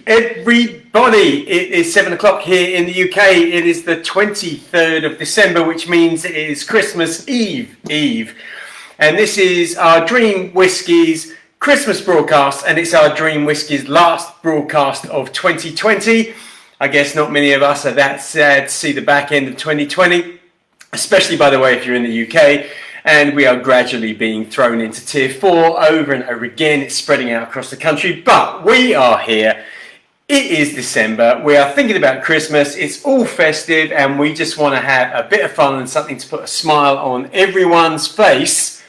Everybody, it is 7 o'clock here in the UK. It is the 23rd of December, which means it is Christmas Eve. And this is our Dream Whiskies Christmas broadcast, and it's our Dream Whiskies last broadcast of 2020. I guess not many of us are that sad to see the back end of 2020, especially, by the way, if you're in the UK. And we are gradually being thrown into tier 4 over and over again. It's spreading out across the country, but we are here. It is December. We are thinking about Christmas. It's all festive, and we just want to have a bit of fun and something to put a smile on everyone's face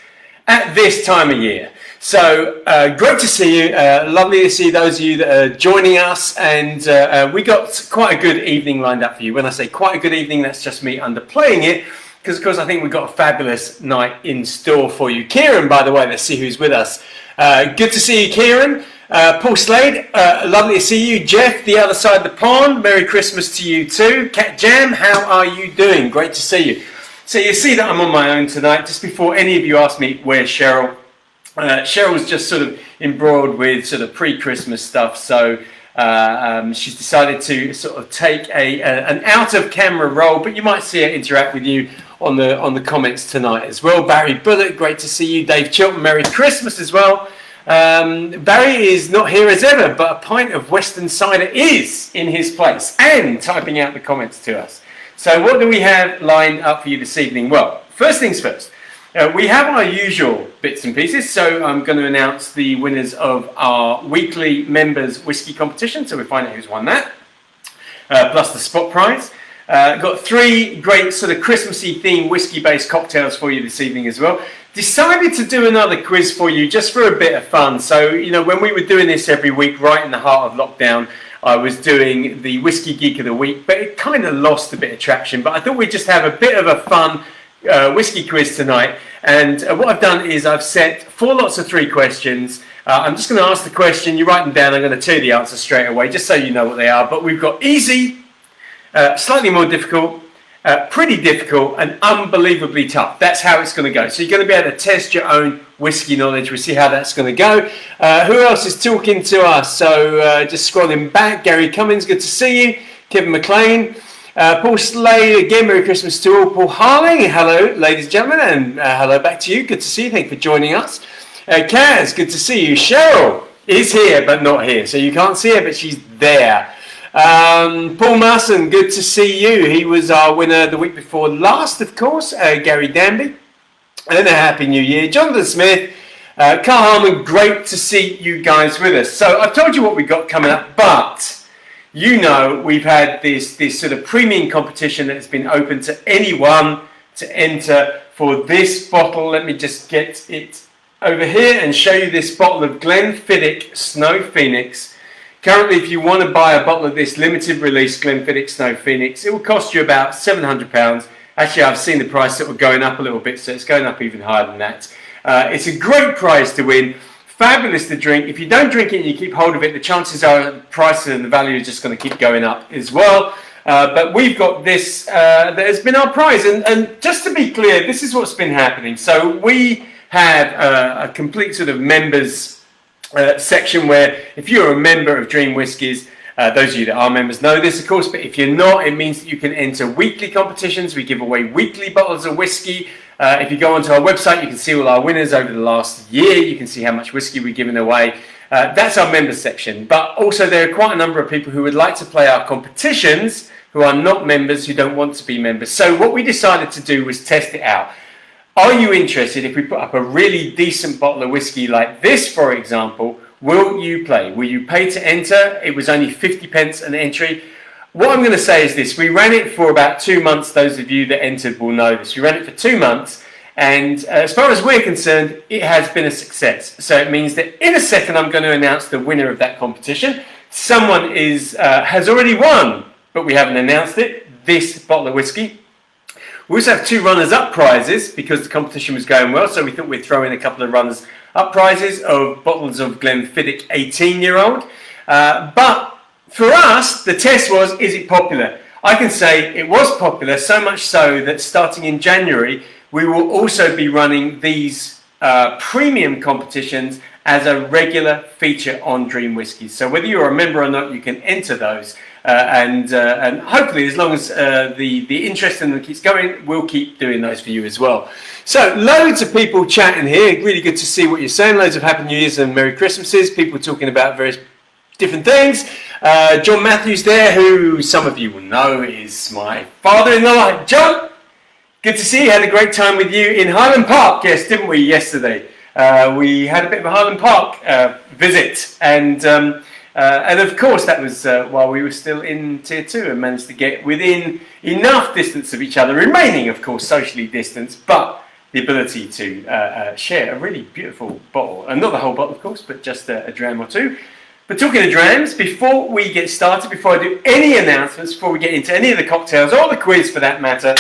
at this time of year. So great to see you. Lovely to see those of you that are joining us. And we got quite a good evening lined up for you. When I say quite a good evening, that's just me underplaying it, because of course I think we've got a fabulous night in store for you. Kieran, by the way, let's see who's with us. Good to see you, Kieran. Paul Slade, lovely to see you. Jeff, the other side of the pond, Merry Christmas to you too. Cat Jam, how are you doing? Great to see you. So you see that I'm on my own tonight. Just before any of you ask me where's Cheryl, Cheryl's just sort of embroiled with sort of pre-Christmas stuff, so she's decided to sort of take an out-of-camera role, but you might see her interact with you on the comments tonight as well. Barry Bullock, great to see you. Dave Chilton, Merry Christmas as well. Barry is not here as ever, but a pint of Western cider is in his place and typing out the comments to us. So what do we have lined up for you this evening? Well, first things first, we have our usual bits and pieces. So I'm going to announce the winners of our weekly members whiskey competition. So we find out who's won that, plus the spot prize. Got 3 great sort of Christmassy themed whiskey-based cocktails for you this evening as well. Decided to do another quiz for you just for a bit of fun. So, you know, when we were doing this every week right in the heart of lockdown, I was doing the Whiskey Geek of the Week, but it kind of lost a bit of traction. But I thought we'd just have a bit of a fun whiskey quiz tonight. And what I've done is I've set 4 lots of 3 questions. I'm just going to ask the question, you write them down, I'm going to tell you the answer straight away, just so you know what they are. But we've got easy, slightly more difficult, pretty difficult, and unbelievably tough. That's how it's going to go. So you're going to be able to test your own whiskey knowledge. We'll see how that's going to go. Who else is talking to us? So just scrolling back, Gary Cummins, good to see you. Kevin McLean. Paul Slade, again, Merry Christmas to all. Paul Harling, hello, ladies and gentlemen, and hello back to you. Good to see you. Thank you for joining us. Kaz, good to see you. Cheryl is here, but not here. So you can't see her, but she's there. Paul Marson, good to see you. He was our winner the week before last, of course. Gary Danby, and a Happy New Year. Jonathan Smith, Carl Harmon, great to see you guys with us. So I've told you what we've got coming up, but you know we've had this sort of premium competition that has been open to anyone to enter for this bottle. Let me just get it over here and show you this bottle of Glenfiddich Snow Phoenix. Currently, if you want to buy a bottle of this limited release Glenfiddich Snow Phoenix, it will cost you about £700. Actually, I've seen the price that we're going up a little bit, so it's going up even higher than that. It's a great prize to win, fabulous to drink. If you don't drink it and you keep hold of it, the chances are the price and the value is just going to keep going up as well. But we've got this that has been our prize. And just to be clear, this is what's been happening. So we have a complete sort of members section where if you're a member of Dream Whiskies, those of you that are members know this, of course, but if you're not, it means that you can enter weekly competitions. We give away weekly bottles of whiskey. If you go onto our website, you can see all our winners over the last year. You can see how much whiskey we've given away. That's our members section. But also there are quite a number of people who would like to play our competitions who are not members, who don't want to be members. So what we decided to do was test it out. Are you interested if we put up a really decent bottle of whiskey like this, for example? Will you play? Will you pay to enter? It was only 50 pence an entry. What I'm going to say is this. We ran it for about 2 months. Those of you that entered will know this. We ran it for 2 months. And as far as we're concerned, it has been a success. So it means that in a second, I'm going to announce the winner of that competition. Someone has already won, but we haven't announced it, this bottle of whiskey. We also have 2 runners-up prizes because the competition was going well, so we thought we'd throw in a couple of runners-up prizes of bottles of Glenfiddich 18-year-old. But for us, the test was, is it popular? I can say it was popular, so much so that starting in January, we will also be running these premium competitions as a regular feature on Dream Whiskies. So whether you're a member or not, you can enter those. And hopefully, as long as the interest in them keeps going, we'll keep doing those for you as well. So loads of people chatting here. Really good to see what you're saying. Loads of Happy New Year's and Merry Christmases. People talking about various different things. John Matthews there, who some of you will know is my father-in-law. John, good to see you. Had a great time with you in Highland Park, yes, didn't we, yesterday? We had a bit of a Highland Park visit, and of course that was while we were still in Tier 2 and managed to get within enough distance of each other, remaining, of course, socially distanced, but the ability to share a really beautiful bottle. And not the whole bottle, of course, but just a dram or two. But talking of drams, before we get started, before I do any announcements, before we get into any of the cocktails or the quiz for that matter,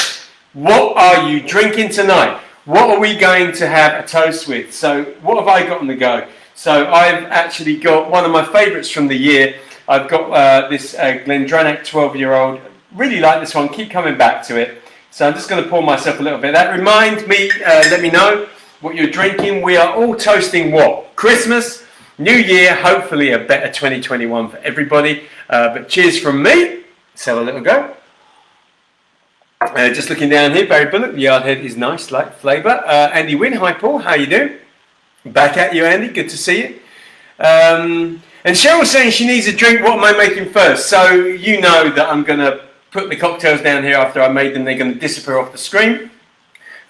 what are you drinking tonight? What are we going to have a toast with? So what have I got on the go? So I've actually got one of my favourites from the year. I've got this Glendronach 12-year-old. Really like this one. Keep coming back to it. So I'm just going to pour myself a little bit. That reminds me, let me know what you're drinking. We are all toasting what? Christmas, New Year, hopefully a better 2021 for everybody. But cheers from me. Let's have a little go. Just looking down here, Barry Bullock, the Yardhead is nice, light flavour. Andy Wynn, hi Paul, how you doing? Back at you, Andy, good to see you. And Cheryl's saying she needs a drink. What am I making first? So you know that I'm going to put the cocktails down here after I made them. They're going to disappear off the screen.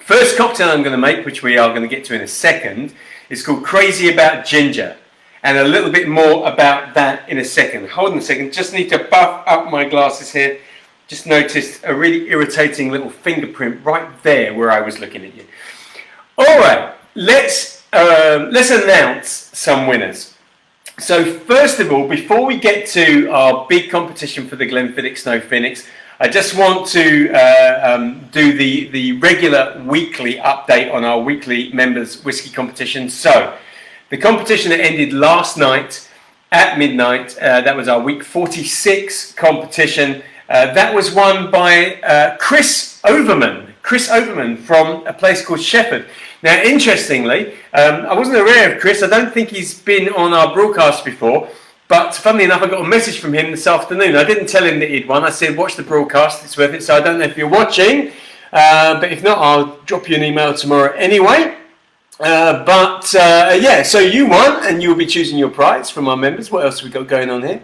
First cocktail I'm going to make, which we are going to get to in a second, is called Crazy About Ginger. And a little bit more about that in a second. Hold on a second, just need to buff up my glasses here. Just noticed a really irritating little fingerprint right there where I was looking at you. All right, let's announce some winners. So first of all, before we get to our big competition for the Glenfiddich Snow Phoenix, I just want to do the regular weekly update on our weekly members whiskey competition. So the competition that ended last night at midnight, that was our week 46 competition. That was won by Chris Overman. Chris Overman from a place called Shefford. Now, interestingly, I wasn't aware of Chris. I don't think he's been on our broadcast before. But funnily enough, I got a message from him this afternoon. I didn't tell him that he'd won. I said, watch the broadcast. It's worth it. So I don't know if you're watching. But if not, I'll drop you an email tomorrow anyway. Yeah, so you won, and you'll be choosing your prize from our members. What else have we got going on here?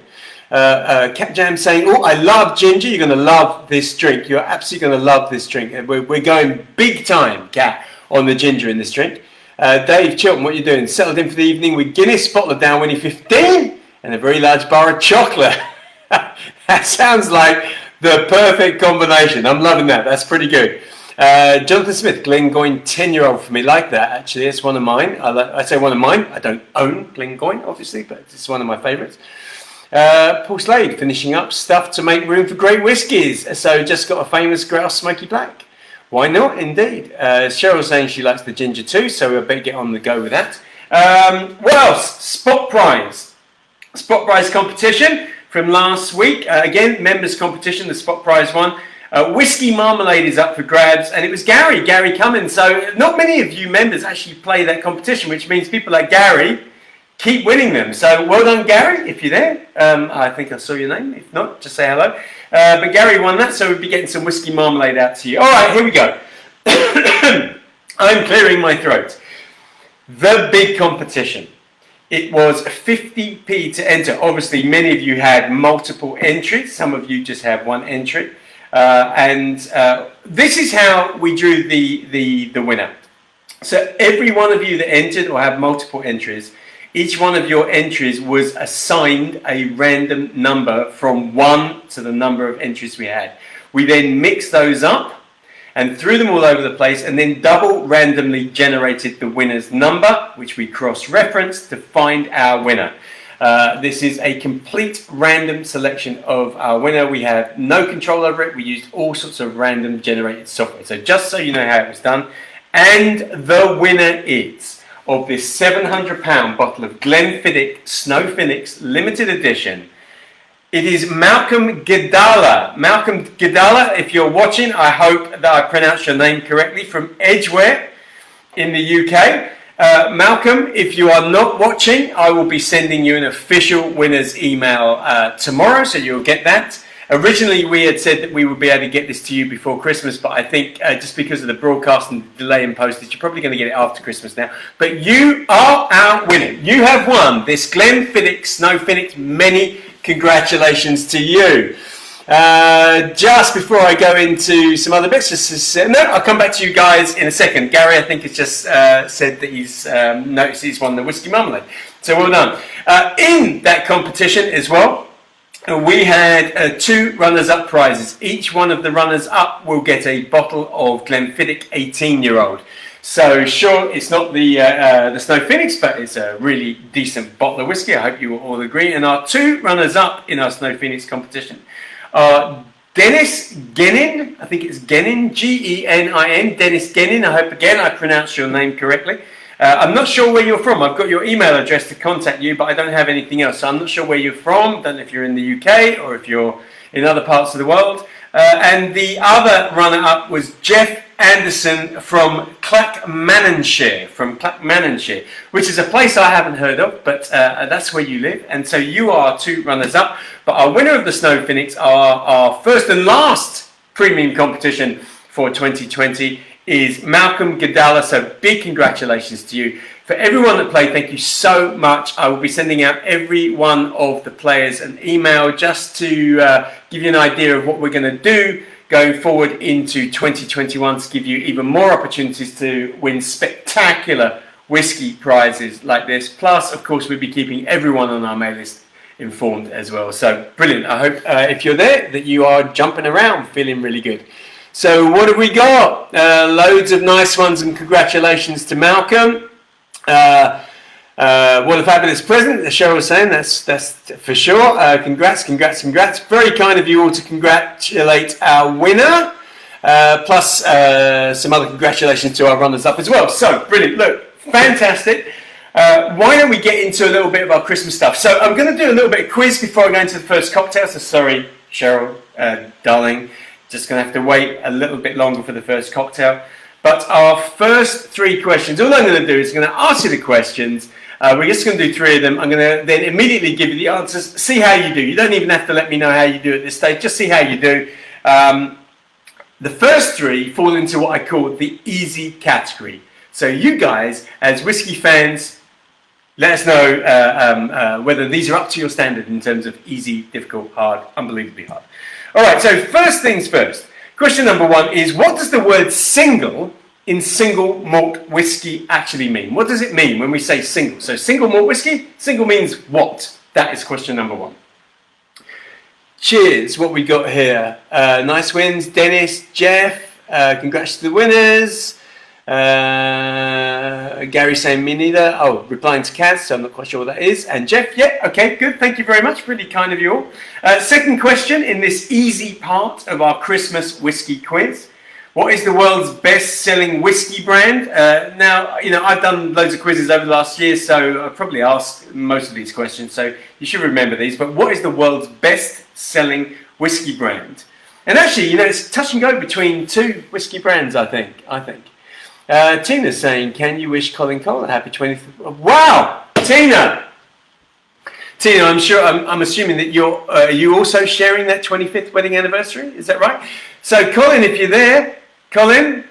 Cat Jam saying, oh, I love ginger. You're going to love this drink. You're absolutely going to love this drink. We're going big time, Cat, on the ginger in this drink. Dave Chilton, what are you doing? Settled in for the evening with Guinness, bottle of Down Winnie 15, and a very large bar of chocolate. That sounds like the perfect combination. I'm loving that. That's pretty good. Jonathan Smith, Glengoyne 10-year-old for me. Like that, actually. It's one of mine. I say one of mine. I don't own Glengoyne, obviously, but it's one of my favourites. Paul Slade, finishing up stuff to make room for great whiskies. So just got a famous Grouse Smoky Black. Why not, indeed. Cheryl's saying she likes the ginger too, so I better get on the go with that. What else? Spot prize. Spot prize competition from last week. Again, members competition, the spot prize one. Whiskey Marmalade is up for grabs, and it was Gary Cummins. So not many of you members actually play that competition, which means people like Gary keep winning them. So well done, Gary, if you're there. I think I saw your name. If not, just say hello. But Gary won that, so we'll be getting some Whiskey Marmalade out to you. All right, here we go. I'm clearing my throat. The big competition. It was 50p to enter. Obviously, many of you had multiple entries. Some of you just have one entry. This is how we drew the winner. So every one of you that entered or have multiple entries, each one of your entries was assigned a random number from 1 to the number of entries we had. We then mixed those up and threw them all over the place, and then double randomly generated the winner's number, which we cross-referenced to find our winner. This is a complete random selection of our winner. We have no control over it. We used all sorts of random generated software. So just so you know how it was done. And the winner is of this £700 bottle of Glenfiddich Snow Phoenix limited edition. It is Malcolm Gidala. Malcolm Gidala, if you're watching, I hope that I pronounced your name correctly, from Edgware in the UK. Malcolm, if you are not watching, I will be sending you an official winner's email tomorrow, so you'll get that. Originally, we had said that we would be able to get this to you before Christmas, but I think just because of the broadcast and delay in postage, you're probably going to get it after Christmas now. But you are our winner. You have won this Glenfiddich Snow Phoenix. Many congratulations to you. Just before I go into some other bits, I'll come back to you guys in a second. Gary, I think, has just said that he's noticed he's won the whiskey marmalade. So well done. In that competition as well, we had 2 runners-up prizes. Each one of the runners-up will get a bottle of Glenfiddich 18-year-old. So sure, it's not the Snow Phoenix, but it's a really decent bottle of whiskey. I hope you will all agree. And our 2 runners-up in our Snow Phoenix competition are Dennis Genin. I think it's Genin, G-E-N-I-N, Dennis Genin. I hope again I pronounced your name correctly. I'm not sure where you're from. I've got your email address to contact you, but I don't have anything else. So I'm not sure where you're from. Don't know if you're in the UK or if you're in other parts of the world. And the other runner-up was Jeff Anderson from Clackmannanshire, which is a place I haven't heard of, but that's where you live. And so you are 2 runners-up. But our winner of the Snow Phoenix, our first and last premium competition for 2020, is Malcolm Gadala. So big congratulations to you. For everyone that played, thank you so much. I will be sending out every one of the players an email just to give you an idea of what we're going to do going forward into 2021 to give you even more opportunities to win spectacular whiskey prizes like this. Plus, of course, we'll be keeping everyone on our mail list informed as well. So brilliant. I hope if you're there that you are jumping around feeling really good. So what have we got? Loads of nice ones, and congratulations to Malcolm. What a fabulous present, as Cheryl was saying, that's for sure. Congrats. Very kind of you all to congratulate our winner. Plus some other congratulations to our runners-up as well. So, brilliant. Look, fantastic. Why don't we get into a little bit of our Christmas stuff? So I'm going to do a little bit of quiz before I go into the first cocktail. So sorry, Cheryl, darling. Just going to have to wait a little bit longer for the first cocktail. But our first 3 questions, all I'm going to do is going to ask you the questions. We're just going to do 3 of them. I'm going to then immediately give you the answers. See how you do. You don't even have to let me know how you do at this stage. Just see how you do. The first 3 fall into what I call the easy category. So you guys, as whiskey fans, let us know whether these are up to your standard in terms of easy, difficult, hard, unbelievably hard. All right, so first things first. Question number 1 is, what does the word single in single malt whiskey actually mean? What does it mean when we say single? So single malt whiskey, single means what? That is question number 1. Cheers, what we got here. Nice wins, Dennis, Jeff, congrats to the winners. Gary saying me neither. Oh, replying to Kaz, so I'm not quite sure what that is. And Jeff, yeah, okay, good. Thank you very much. Really kind of you all. Second question in this easy part of our Christmas whiskey quiz. What is the world's best-selling whiskey brand? Now, you know, I've done loads of quizzes over the last year, so I've probably asked most of these questions, so you should remember these. But what is the world's best-selling whiskey brand? And actually, you know, it's touch and go between 2 whiskey brands, I think. Tina's saying, can you wish Colin Cole a happy 25th? Wow! Tina, I'm sure, I'm assuming that are you also sharing that 25th wedding anniversary? Is that right? So, Colin, if you're there, Colin,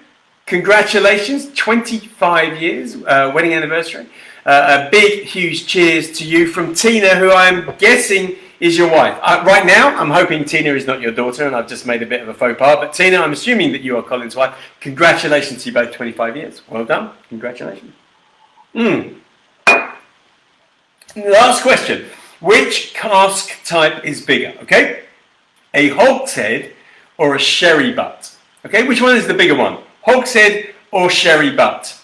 congratulations, 25 years, wedding anniversary. A big, huge cheers to you from Tina, who I'm guessing is your wife. Right now, I'm hoping Tina is not your daughter, and I've just made a bit of a faux pas. But Tina, I'm assuming that you are Colin's wife. Congratulations to you both, 25 years. Well done. Congratulations. Last question. Which cask type is bigger? Okay, a hogshead or a sherry butt? Okay, which one is the bigger one? Hogshead or sherry butt?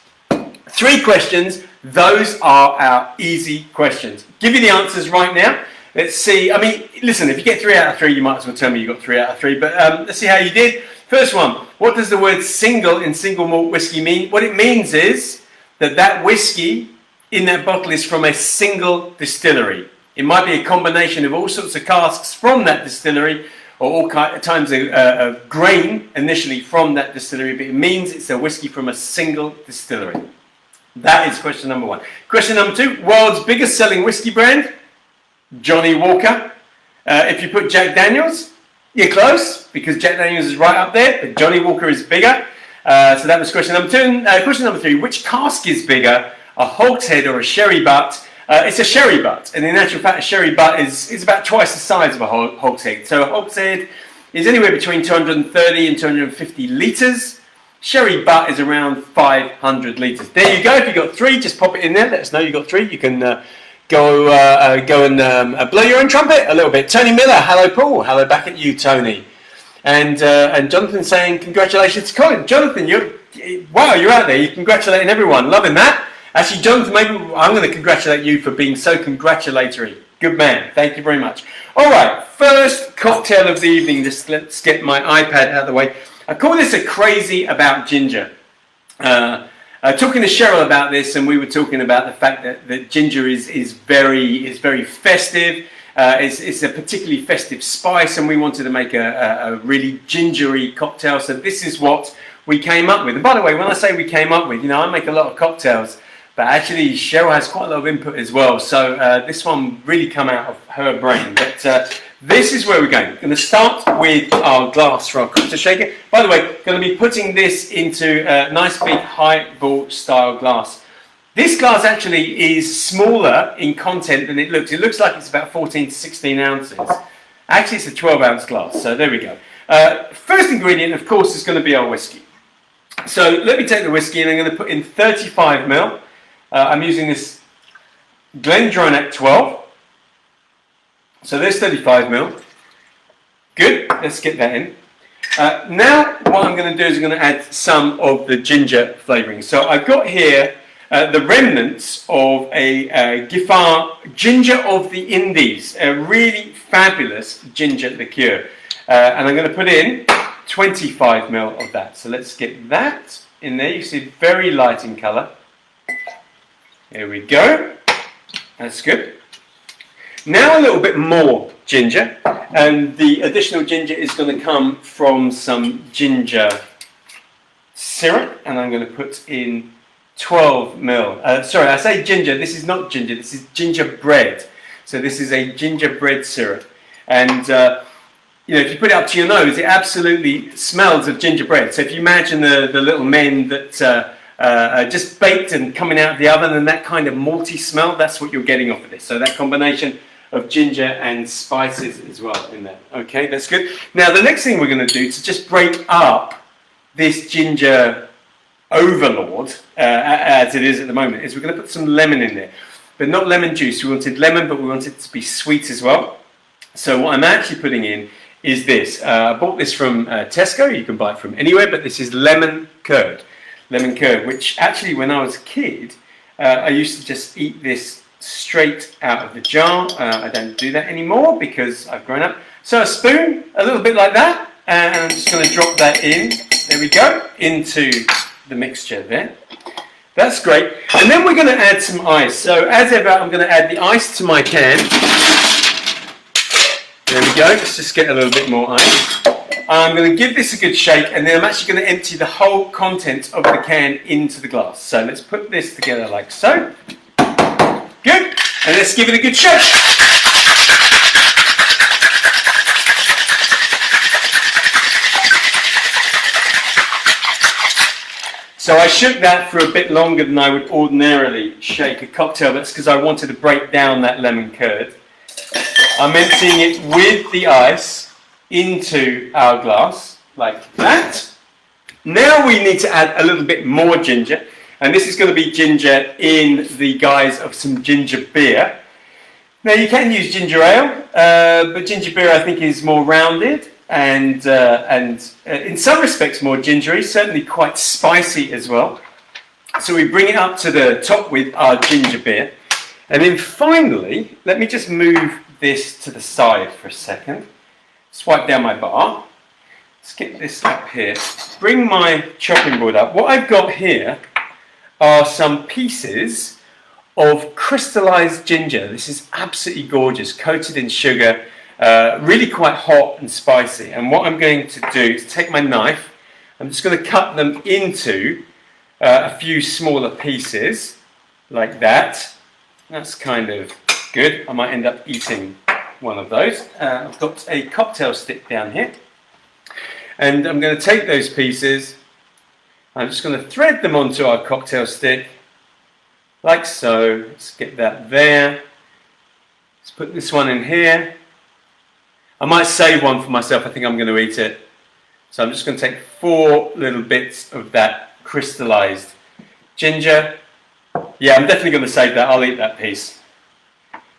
3 questions. Those are our easy questions. Give you the answers right now. Let's see. I mean, listen, if you get 3 out of 3, you might as well tell me you got 3 out of 3. But let's see how you did. First one. What does the word single in single malt whiskey mean? What it means is that whiskey in that bottle is from a single distillery. It might be a combination of all sorts of casks from that distillery, or all kinds of grain initially from that distillery, but it means it's a whiskey from a single distillery. That is question number one. Question number two, world's biggest selling whiskey brand, Johnny Walker. If you put Jack Daniels, you're close, because Jack Daniels is right up there, but Johnny Walker is bigger. So that was question number two. Question number three, which cask is bigger, a hogshead or a sherry butt? It's a sherry butt, and in actual fact, a sherry butt is about twice the size of a hogshead. So a hogshead is anywhere between 230 and 250 litres. Sherry butt is around 500 litres. There you go. If you got three, just pop it in there. Let us know you got three. You can go and blow your own trumpet a little bit. Tony Miller, hello Paul. Hello back at you, Tony. And Jonathan saying congratulations to Colin. Jonathan, you're out there. You're congratulating everyone. Loving that. Actually, Jonathan, maybe I'm going to congratulate you for being so congratulatory. Good man. Thank you very much. All right, first cocktail of the evening. Just let's get my iPad out of the way. I call this a crazy about ginger. Talking to Cheryl about this, and we were talking about the fact that ginger is very festive. It's a particularly festive spice, and we wanted to make a really gingery cocktail. So this is what we came up with. And by the way, when I say we came up with, I make a lot of cocktails. But actually, Cheryl has quite a lot of input as well. So this one really come out of her brain. But this is where we're going. We're going to start with our glass for our cocktail shaker. By the way, going to be putting this into a nice big highball style glass. This glass actually is smaller in content than it looks. It looks like it's about 14 to 16 ounces. Actually, it's a 12-ounce glass. So there we go. First ingredient, of course, is going to be our whiskey. So let me take the whiskey, and I'm going to put in 35 ml. I'm using this Glendronach 12. So there's 35 ml. Good, let's get that in. Now what I'm going to do is I'm going to add some of the ginger flavouring. So I've got here the remnants of a Giffard Ginger of the Indies, a really fabulous ginger liqueur. And I'm going to put in 25 ml of that. So let's get that in there. You see, very light in colour. There we go. That's good. Now a little bit more ginger, and the additional ginger is going to come from some ginger syrup, and I'm going to put in 12 ml. Sorry, I say ginger. This is not ginger. This is gingerbread. So this is a gingerbread syrup, and if you put it up to your nose, it absolutely smells of gingerbread. So if you imagine the little men that just baked and coming out of the oven, and that kind of malty smell, that's what you're getting off of this. So that combination of ginger and spices as well in there. Okay, that's good. Now the next thing we're going to do to just break up this ginger overload, as it is at the moment, is we're going to put some lemon in there. But not lemon juice. We wanted lemon, but we wanted it to be sweet as well. So what I'm actually putting in is this. I bought this from Tesco. You can buy it from anywhere, but this is lemon curd. Lemon curd, which actually when I was a kid, I used to just eat this straight out of the jar. I don't do that anymore because I've grown up. So a spoon, a little bit like that, and I'm just going to drop that in, there we go, into the mixture there. That's great. And then we're going to add some ice. So as ever, I'm going to add the ice to my can. There we go, let's just get a little bit more ice. I'm going to give this a good shake, and then I'm actually going to empty the whole contents of the can into the glass. So let's put this together like so. Good. And let's give it a good shake. So I shook that for a bit longer than I would ordinarily shake a cocktail. That's because I wanted to break down that lemon curd. I'm emptying it with the ice into our glass, like that. Now we need to add a little bit more ginger, and this is going to be ginger in the guise of some ginger beer. Now you can use ginger ale, but ginger beer I think is more rounded and in some respects more gingery, certainly quite spicy as well. So we bring it up to the top with our ginger beer, and then finally, let me just move this to the side for a second. Swipe down my bar. Let's get this up here. Bring my chopping board up. What I've got here are some pieces of crystallized ginger. This is absolutely gorgeous, coated in sugar, really quite hot and spicy. And what I'm going to do is take my knife. I'm just going to cut them into a few smaller pieces like that. That's kind of good. I might end up eating one of those. I've got a cocktail stick down here, and I'm going to take those pieces. I'm just going to thread them onto our cocktail stick like so. Let's get that there. Let's put this one in here. I might save one for myself. I think I'm going to eat it. So I'm just going to take 4 little bits of that crystallized ginger. Yeah, I'm definitely going to save that. I'll eat that piece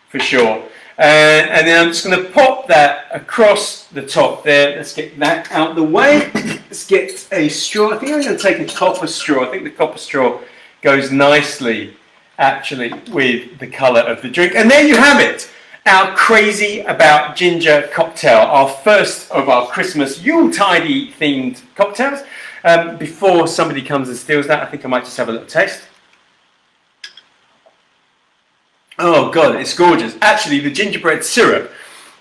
for sure. And then I'm just going to pop that across the top there. Let's get that out of the way. Let's get a straw. I think I'm going to take a copper straw. I think the copper straw goes nicely, actually, with the colour of the drink. And there you have it. Our Crazy About Ginger cocktail, our first of our Christmas Yuletide themed cocktails. Before somebody comes and steals that, I think I might just have a little taste. Oh God, it's gorgeous. Actually, the gingerbread syrup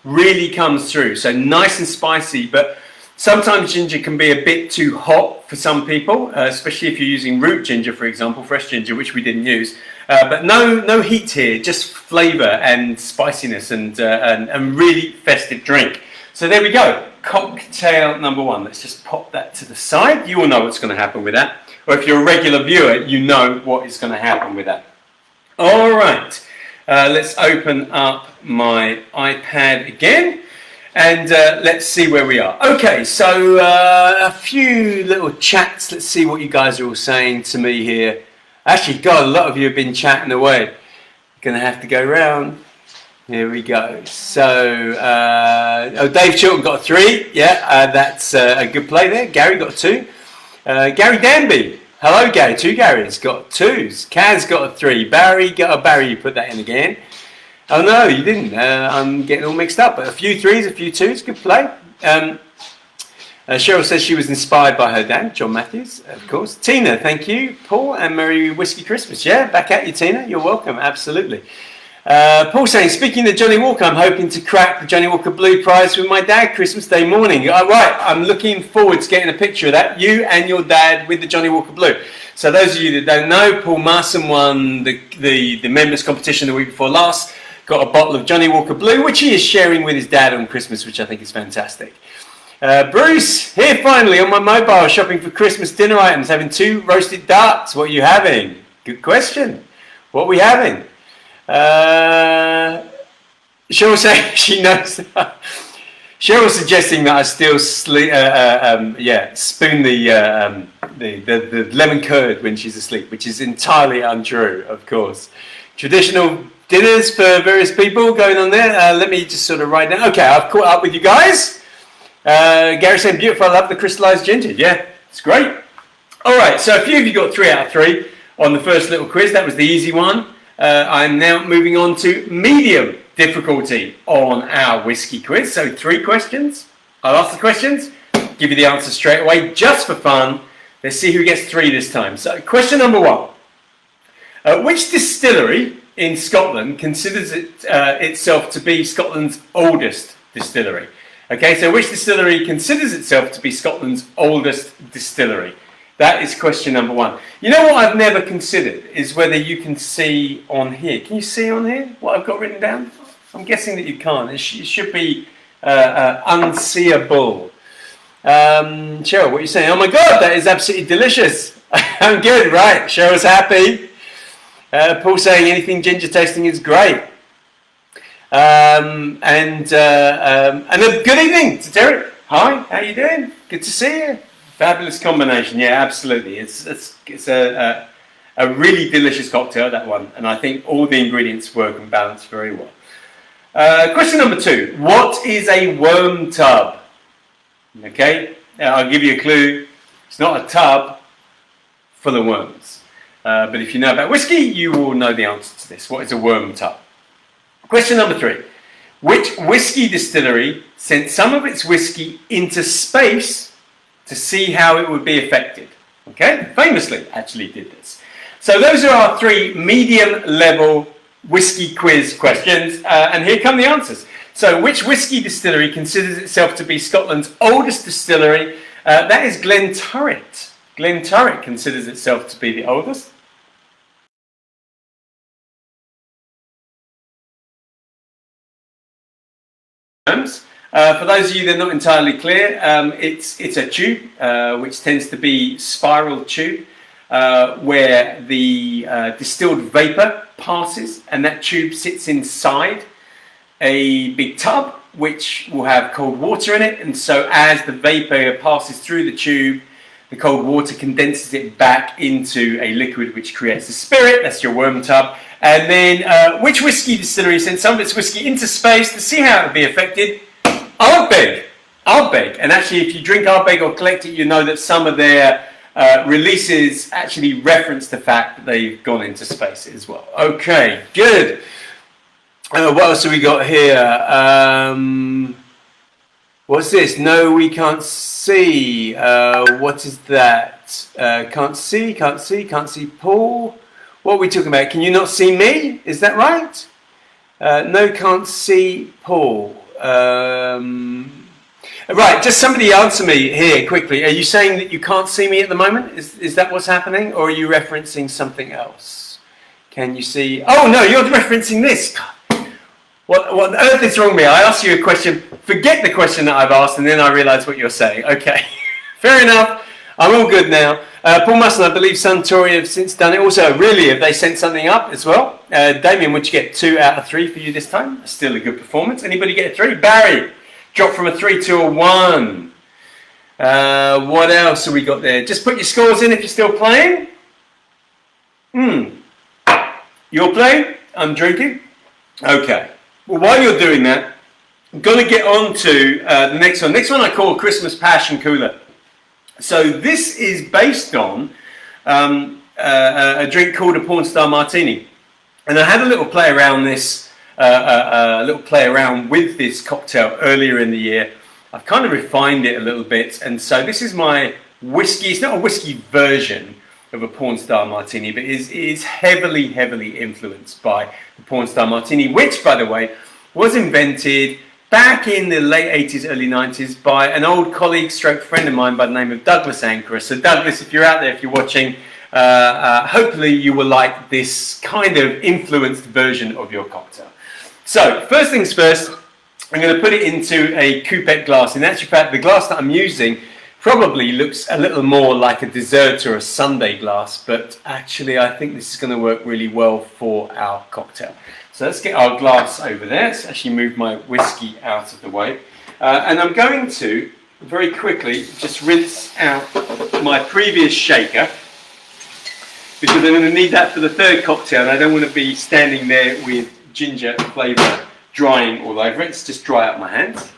really comes through. So nice and spicy, but sometimes ginger can be a bit too hot for some people, especially if you're using root ginger, for example, fresh ginger, which we didn't use. But no heat here, just flavour and spiciness and really festive drink. So there we go, cocktail number 1. Let's just pop that to the side. You all know what's going to happen with that. Or if you're a regular viewer, you know what is going to happen with that. All right, let's open up my iPad again. And let's see where we are. Okay, so a few little chats. Let's see what you guys are all saying to me here. Actually, God, a lot of you have been chatting away. Gonna have to go round. Here we go. So, Dave Chilton got 3. Yeah, that's a good play there. Gary got 2. Gary Danby. Hello, Gary. 2 Garys got 2s. Kaz got a 3. Barry got a Barry. You put that in again. Oh no, you didn't. I'm getting all mixed up. But a few 3s, a few 2s. Good play. Cheryl says she was inspired by her dad, John Matthews, of course. Tina, thank you. Paul, and Merry Whiskey Christmas. Yeah, back at you, Tina. You're welcome. Absolutely. Paul saying, speaking of Johnny Walker, I'm hoping to crack the Johnny Walker Blue Prize with my dad Christmas Day morning. Right, I'm looking forward to getting a picture of that. You and your dad with the Johnny Walker Blue. So those of you that don't know, Paul Marson won the members competition the week before last. Got a bottle of Johnny Walker Blue, which he is sharing with his dad on Christmas, which I think is fantastic. Bruce, here finally on my mobile, shopping for Christmas dinner items, having 2 roasted ducks. What are you having? Good question. What are we having? Cheryl saying she knows. Cheryl suggesting that I still spoon the lemon curd when she's asleep, which is entirely untrue, of course. Traditional dinners for various people going on there. Let me just sort of write down. Okay, I've caught up with you guys. Gary saying, beautiful, I love the crystallized ginger. Yeah, it's great. All right, so a few of you got 3 out of 3 on the first little quiz. That was the easy one. I'm now moving on to medium difficulty on our whiskey quiz. So 3 questions. I'll ask the questions, give you the answers straight away, just for fun. Let's see who gets 3 this time. So question number 1. Which distillery in Scotland considers itself to be Scotland's oldest distillery? Okay, so which distillery considers itself to be Scotland's oldest distillery? That is question number 1. You know what I've never considered is whether you can see on here. Can you see on here what I've got written down? I'm guessing that you can't. It should be unseeable. Cheryl, what are you saying? Oh my God, that is absolutely delicious. I'm good, right? Cheryl's happy. Paul saying anything ginger tasting is great. And a good evening to Derek. Hi, how you doing? Good to see you. Fabulous combination. Yeah, absolutely. It's a really delicious cocktail, that one, and I think all the ingredients work and balance very well. Question number 2. What is a worm tub? Okay, I'll give you a clue. It's not a tub full of worms. But if you know about whiskey, you will know the answer to this. What is a worm tub? Question number 3. Which whiskey distillery sent some of its whiskey into space to see how it would be affected? Okay, famously actually did this. So those are our 3 medium level whiskey quiz questions, and here come the answers. So which whiskey distillery considers itself to be Scotland's oldest distillery? That is Glenturret. Glenfiddich considers itself to be the oldest. For those of you that are not entirely clear, it's a tube which tends to be spiral tube where the distilled vapor passes, and that tube sits inside a big tub which will have cold water in it, and so as the vapor passes through the tube, the cold water condenses it back into a liquid which creates a spirit. That's your worm tub. And then which whiskey distillery sent some of its whiskey into space to see how it would be affected? Ardbeg. And actually, if you drink Ardbeg or collect it, you know that some of their releases actually reference the fact that they've gone into space as well. Okay, good. What else have we got here? What's this? No, we can't see. What is that? Can't see, Paul. What are we talking about? Can you not see me? Is that right? No, can't see Paul. Right, just somebody answer me here quickly. Are you saying that you can't see me at the moment? Is that what's happening? Or are you referencing something else? Can you see? Oh no, you're referencing this. What on earth is wrong with me? I asked you a question, forget the question that I've asked, and then I realise what you're saying. Okay, fair enough. I'm all good now. Paul Musson, I believe Suntory have since done it. Also, really, have they sent something up as well? Damien, would you get 2 out of 3 for you this time? Still a good performance. Anybody get a 3? Barry, drop from a 3 to a 1. What else have we got there? Just put your scores in if you're still playing. You're playing? I'm drinking? Okay. Well, while you're doing that, I'm going to get on to the next one. Next one I call Christmas Passion Cooler. So this is based on a drink called a Porn Star Martini. And I had a little play around this, with this cocktail earlier in the year. I've kind of refined it a little bit. And so this is my whiskey. It's not a whiskey version of a Porn Star Martini, but it is heavily, heavily influenced by the Porn Star Martini, which, by the way, was invented back in the late 80s, early 90s by an old colleague stroke friend of mine by the name of Douglas Ankara. So Douglas, if you're out there, if you're watching, hopefully you will like this kind of influenced version of your cocktail. So first things first, I'm going to put it into a coupet glass. In actual fact, the glass that I'm using probably looks a little more like a dessert or a sundae glass, but actually I think this is going to work really well for our cocktail. So let's get our glass over there. Let's actually move my whiskey out of the way. And I'm going to, very quickly, just rinse out my previous shaker, because I'm going to need that for the third cocktail, and I don't want to be standing there with ginger flavour drying all over it. Let's just dry out my hands.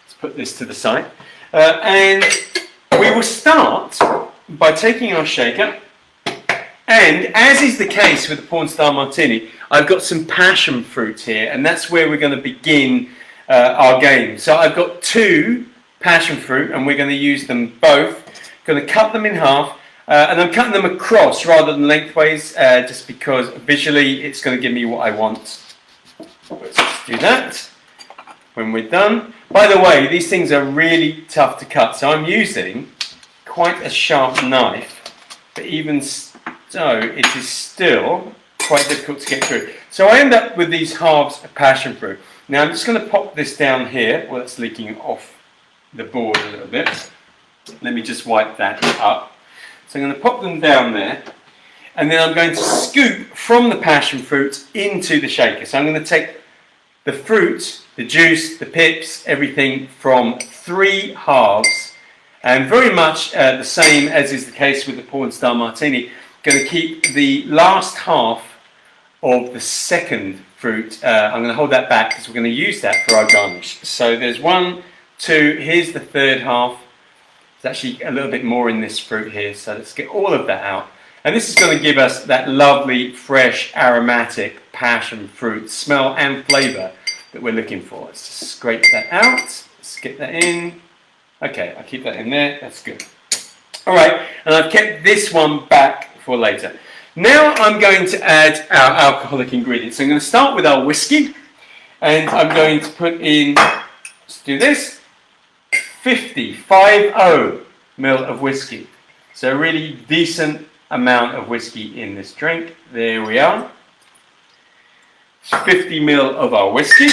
Let's put this to the side. And we will start by taking our shaker, and as is the case with the Porn Star Martini, I've got some passion fruit here, and that's where we're going to begin our game. So I've got 2 passion fruit, and we're going to use them both. Going to cut them in half, and I'm cutting them across rather than lengthways, just because visually it's going to give me what I want. Let's just do that when we're done. By the way, these things are really tough to cut, so I'm using quite a sharp knife, but even so, it is still quite difficult to get through. So I end up with these halves of passion fruit. Now I'm just going to pop this down here. Well, that's leaking off the board a little bit. Let me just wipe that up. So I'm going to pop them down there, and then I'm going to scoop from the passion fruit into the shaker. So I'm going to take the fruit, the juice, the pips, everything from 3 halves, and very much the same as is the case with the Porn Star Martini. Going to keep the last half of the second fruit. I'm going to hold that back because we're going to use that for our garnish. So there's 1, 2, here's the third half. There's actually a little bit more in this fruit here, so let's get all of that out. And this is going to give us that lovely, fresh, aromatic passion fruit smell and flavour that we're looking for. Let's just scrape that out. Let's get that in. Okay, I'll keep that in there. That's good. All right, and I've kept this one back for later. Now I'm going to add our alcoholic ingredients. So I'm going to start with our whiskey, and I'm going to put in, let's do this, 50 ml of whiskey. So a really decent amount of whiskey in this drink. There we are. 50 ml of our whiskey.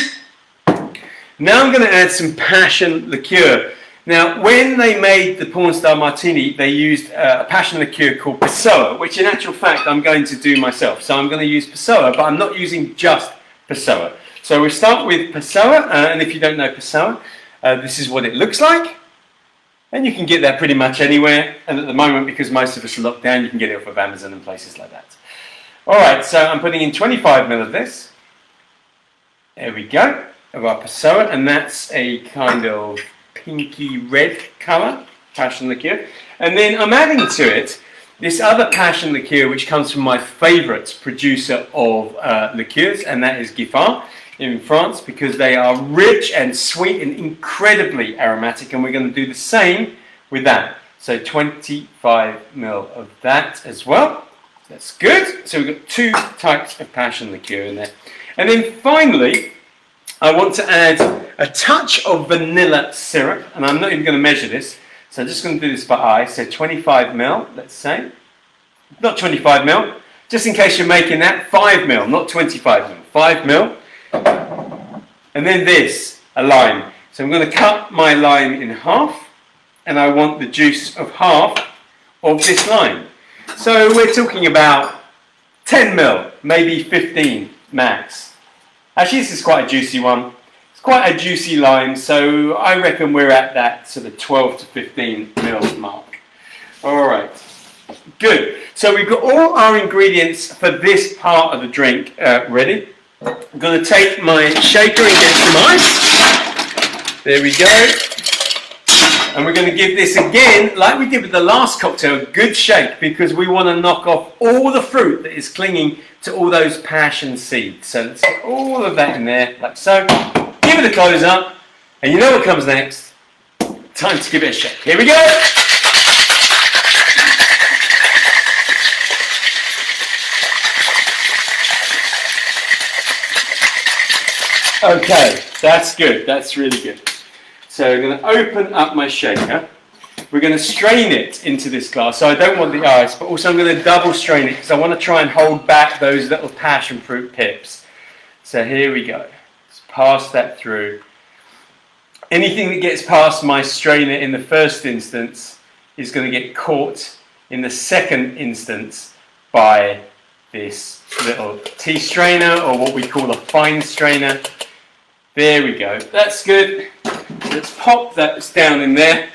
Now I'm going to add some passion liqueur. Now, when they made the Pornstar Martini, they used a passion liqueur called Pessoa, which in actual fact I'm going to do myself. So I'm going to use Pessoa, but I'm not using just Pessoa. So we start with Pessoa, and if you don't know Pessoa, this is what it looks like. And you can get that pretty much anywhere. And at the moment, because most of us are locked down, you can get it off of Amazon and places like that. All right, so I'm putting in 25 ml of this. There we go, of our Pessoa, and that's a kind of pinky red colour, passion liqueur. And then I'm adding to it this other passion liqueur, which comes from my favourite producer of liqueurs, and that is Giffard in France, because they are rich and sweet and incredibly aromatic, and we're going to do the same with that. So 25 ml of that as well. That's good. So we've got 2 types of passion liqueur in there. And then finally, I want to add a touch of vanilla syrup, and I'm not even going to measure this, so I'm just going to do this by eye. So 25 ml, let's say. Not 25 ml, just in case you're making that, 5 ml, not 25 ml, 5 ml. And then this, a lime. So I'm going to cut my lime in half, and I want the juice of half of this lime. So we're talking about 10 ml, maybe 15 max. Actually, this is quite a juicy one. It's quite a juicy lime, so I reckon we're at that sort of 12 to 15 ml mark. All right, good. So we've got all our ingredients for this part of the drink ready. I'm going to take my shaker and get some ice. There we go. And we're going to give this again, like we did with the last cocktail, a good shake, because we want to knock off all the fruit that is clinging to all those passion seeds. So let's get all of that in there, like so. Give it a close up, and you know what comes next. Time to give it a shake. Here we go. Okay, that's good. That's really good. So I'm going to open up my shaker. We're going to strain it into this glass. So I don't want the ice, but also I'm going to double strain it because I want to try and hold back those little passion fruit pips. So here we go. Let's pass that through. Anything that gets past my strainer in the first instance is going to get caught in the second instance by this little tea strainer, or what we call a fine strainer. There we go. That's good. Let's pop that down in there.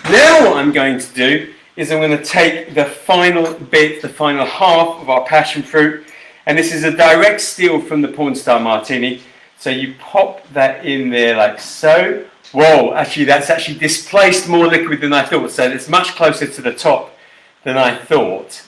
Now what I'm going to do is I'm going to take the final bit, the final half of our passion fruit, and this is a direct steal from the Pornstar Martini. So you pop that in there like so. Whoa, actually that's actually displaced more liquid than I thought, so it's much closer to the top than I thought.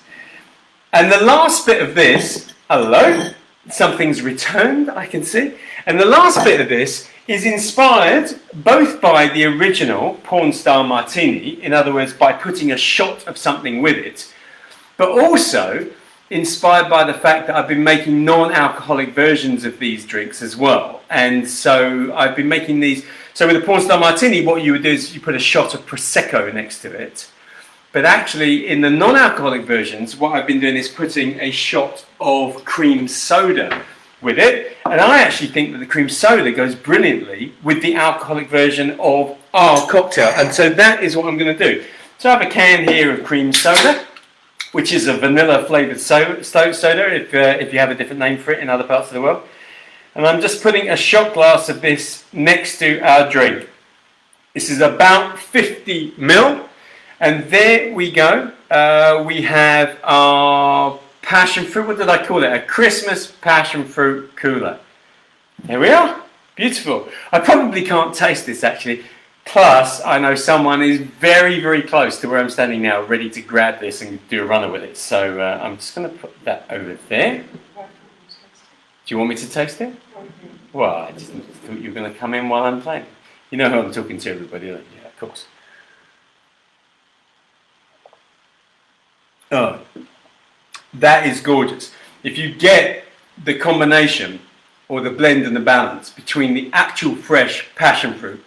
And the last bit of this, hello, something's returned, I can see. And the last bit of this is inspired both by the original Pornstar Martini, in other words, by putting a shot of something with it, but also inspired by the fact that I've been making non-alcoholic versions of these drinks as well. And so I've been making these, so with the Pornstar Martini, what you would do is you put a shot of Prosecco next to it. But actually, in the non-alcoholic versions, what I've been doing is putting a shot of cream soda with it. And I actually think that the cream soda goes brilliantly with the alcoholic version of our cocktail. And so that is what I'm going to do. So I have a can here of cream soda, which is a vanilla flavoured soda if you have a different name for it in other parts of the world. And I'm just putting a shot glass of this next to our drink. This is about 50 ml. And there we go. We have our passion fruit. What did I call it? A Christmas passion fruit cooler. There we are. Beautiful. I probably can't taste this actually. Plus, I know someone is very, very close to where I'm standing now, ready to grab this and do a runner with it. So I'm just going to put that over there. Do you want me to taste it? Well, I just thought you were going to come in while I'm playing. You know who I'm talking to, everybody, don't you? Yeah, of course. Oh, that is gorgeous. If you get the combination or the blend and the balance between the actual fresh passion fruit,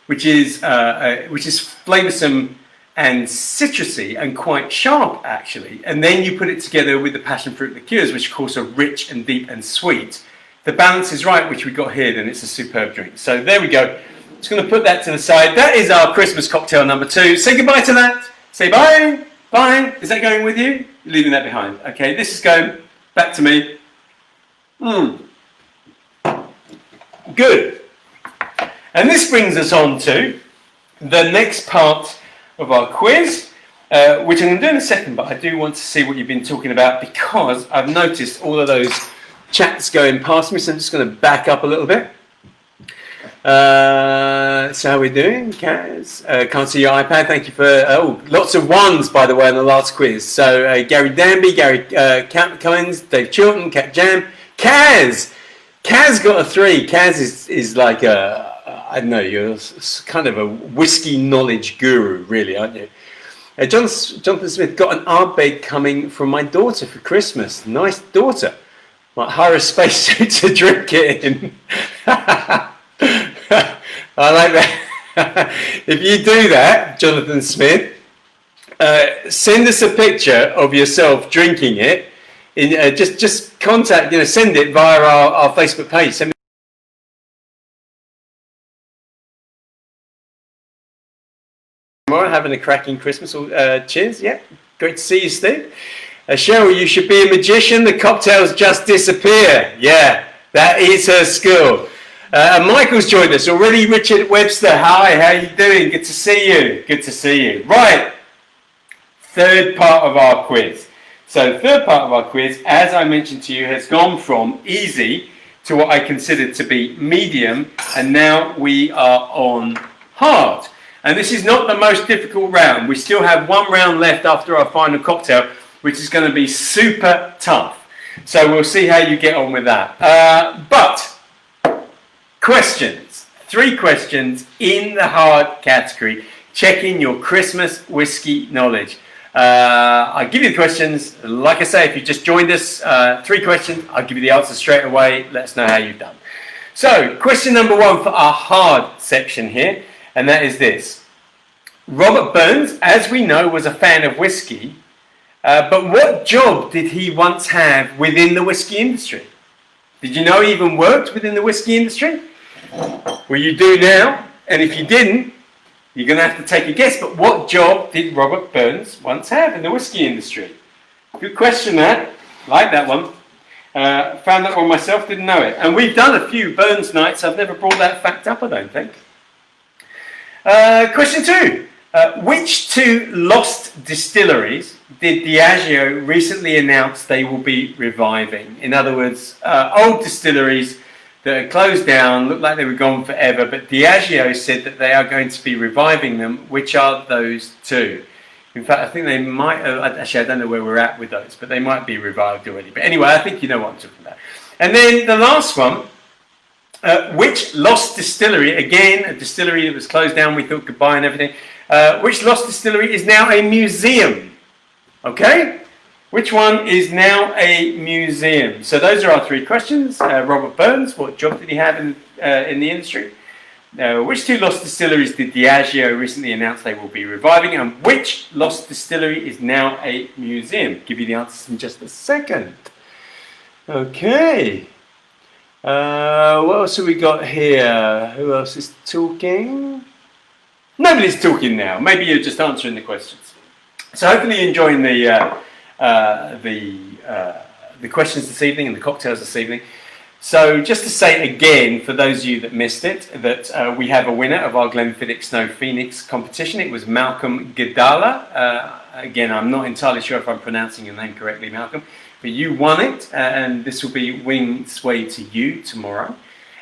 which is flavoursome and citrusy and quite sharp actually. And then you put it together with the passion fruit liqueurs, which of course are rich and deep and sweet. The balance is right, which we got here, then it's a superb drink. So there we go. Just going to put that to the side. That is our Christmas cocktail number 2. Say goodbye to that. Say bye. Bye. Is that going with you? You're leaving that behind. Okay, this is going back to me. Good. And this brings us on to the next part of our quiz, which I'm going to do in a second, but I do want to see what you've been talking about because I've noticed all of those chats going past me, so I'm just going to back up a little bit. So how are we doing, Kaz? Can't see your iPad. Thank you for lots of ones, by the way, in the last quiz. So Gary Danby, Gary Cummins, Dave Chilton, Cat Jam, Kaz got a 3. Kaz is like I don't know, you're kind of a whiskey knowledge guru, really, aren't you? Jonathan Smith, got an Ardbeg coming from my daughter for Christmas. Nice daughter. Might hire a spacesuit to drink it in. I like that. If you do that, Jonathan Smith, send us a picture of yourself drinking it. Just contact, send it via our Facebook page. Send me tomorrow, having a cracking Christmas. Cheers. Yeah, great to see you, Steve. Cheryl, you should be a magician. The cocktails just disappear. Yeah, that is her skill. And Michael's joined us already. Richard Webster, hi, how are you doing? Good to see you. Good to see you. Right, third part of our quiz. So third part of our quiz, as I mentioned to you, has gone from easy to what I consider to be medium, and now we are on hard. And this is not the most difficult round. We still have one round left after our final cocktail, which is going to be super tough. So we'll see how you get on with that. But questions. 3 questions in the hard category, checking your Christmas whiskey knowledge. I'll give you the questions. Like I say, if you just joined us, 3 questions, I'll give you the answers straight away. Let us know how you've done. So, question number 1 for our hard section here, and that is this. Robert Burns, as we know, was a fan of whiskey, but what job did he once have within the whiskey industry? Did you know he even worked within the whiskey industry? Well, you do now, and if you didn't, you're going to have to take a guess. But what job did Robert Burns once have in the whiskey industry? Good question, that. Like that one. Found that one myself, didn't know it. And we've done a few Burns nights. I've never brought that fact up, I don't think. Question 2. Which 2 lost distilleries did Diageo recently announce they will be reviving? In other words, old distilleries that are closed down, look like they were gone forever, but Diageo said that they are going to be reviving them. Which are those 2? In fact, I think they might, actually I don't know where we're at with those, but they might be revived already. But anyway, I think you know what I'm talking about. And then the last one, which lost distillery, again, a distillery that was closed down, we thought goodbye and everything, which lost distillery is now a museum? Okay? Which one is now a museum? So those are our 3 questions. Robert Burns, what job did he have in the industry? Which 2 lost distilleries did Diageo recently announce they will be reviving? And which lost distillery is now a museum? Give you the answers in just a second. Okay. What else have we got here? Who else is talking? Nobody's talking now. Maybe you're just answering the questions. So hopefully you're enjoying the questions this evening and the cocktails this evening. So just to say again, for those of you that missed it, that we have a winner of our Glenfiddich Snow Phoenix competition. It was Malcolm Gadala. Again, I'm not entirely sure if I'm pronouncing your name correctly, Malcolm, but you won it, and this will be winging its way to you tomorrow.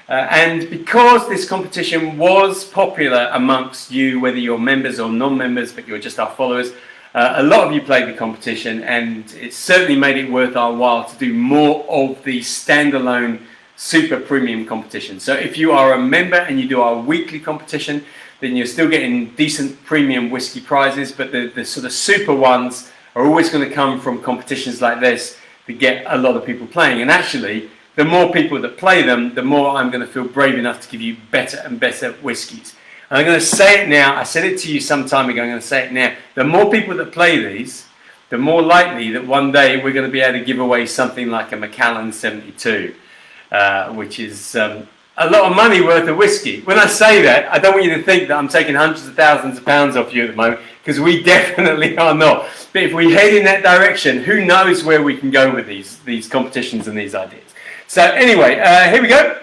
And because this competition was popular amongst you, whether you're members or non-members, but you're just our followers, a lot of you played the competition, and it certainly made it worth our while to do more of the standalone super premium competition. So if you are a member and you do our weekly competition, then you're still getting decent premium whiskey prizes, but the sort of super ones are always going to come from competitions like this to get a lot of people playing. And actually, the more people that play them, the more I'm going to feel brave enough to give you better and better whiskies. And I'm going to say it now. I said it to you some time ago. I'm going to say it now. The more people that play these, the more likely that one day we're going to be able to give away something like a Macallan 72, which is a lot of money worth of whiskey. When I say that, I don't want you to think that I'm taking hundreds of thousands of pounds off you at the moment, because we definitely are not. But if we head in that direction, who knows where we can go with these competitions and these ideas. So anyway, here we go.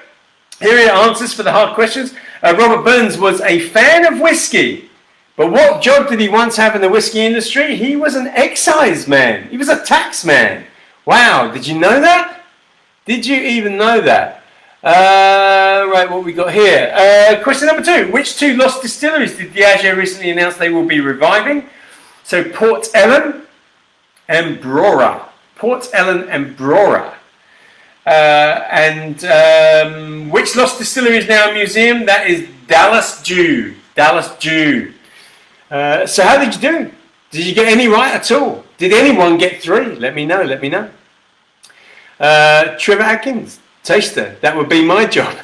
Here are answers for the hard questions. Robert Burns was a fan of whiskey. But what job did he once have in the whiskey industry? He was an excise man. He was a tax man. Wow, did you know that? Did you even know that? Right, what we got here. Question number 2. Which 2 lost distilleries did Diageo recently announce they will be reviving? So Port Ellen and Brora. Port Ellen and Brora. Which lost distillery is now a museum? That is Dallas Dew. Dallas Dew. So how did you do? Did you get any right at all? Did anyone get 3? Let me know, let me know. Trevor Atkins, taster. That would be my job.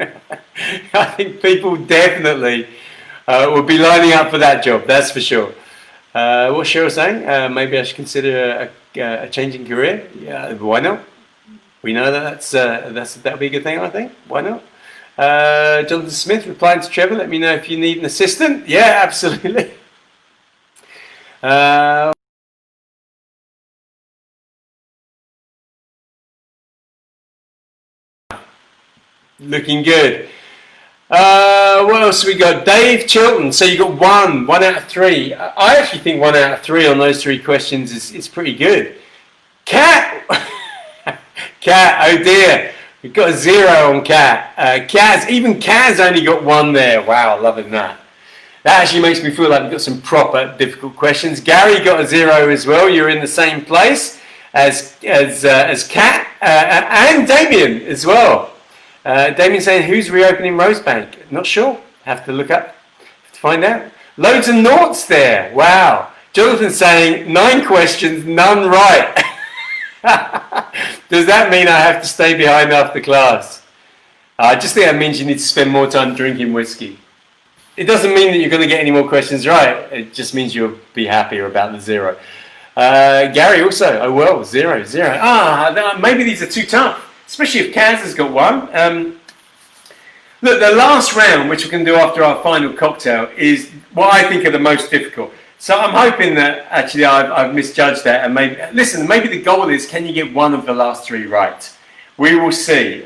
I think people definitely will be lining up for that job, that's for sure. What's Cheryl saying? Maybe I should consider a changing career. Yeah, why not? We know that that'll be a good thing, I think. Why not? Jonathan Smith replying to Trevor, let me know if you need an assistant. Yeah, absolutely. Looking good. What else we got? Dave Chilton. So you got 1 out of 3. I actually think 1 out of 3 on those 3 questions is pretty good. Cat. Cat. Oh dear. We've got a 0 on Cat. Even Kaz only got 1 there. Wow, loving that. That actually makes me feel like we've got some proper difficult questions. Gary got a 0 as well. You're in the same place as Cat and Damien as well. Damien saying, who's reopening Rosebank? Not sure. Have to look up to find out. Loads of noughts there. Wow. Jonathan saying 9 questions, none right. Does that mean I have to stay behind after class? I just think that means you need to spend more time drinking whiskey. It doesn't mean that you're going to get any more questions right. It just means you'll be happier about the 0. Gary also, oh well, 0. Maybe these are too tough. Especially if Kaz has got 1. Look, the last round, which we can do after our final cocktail, is what I think are the most difficult. So I'm hoping that actually I've misjudged that, and maybe the goal is, can you get 1 of the last 3 right? We will see.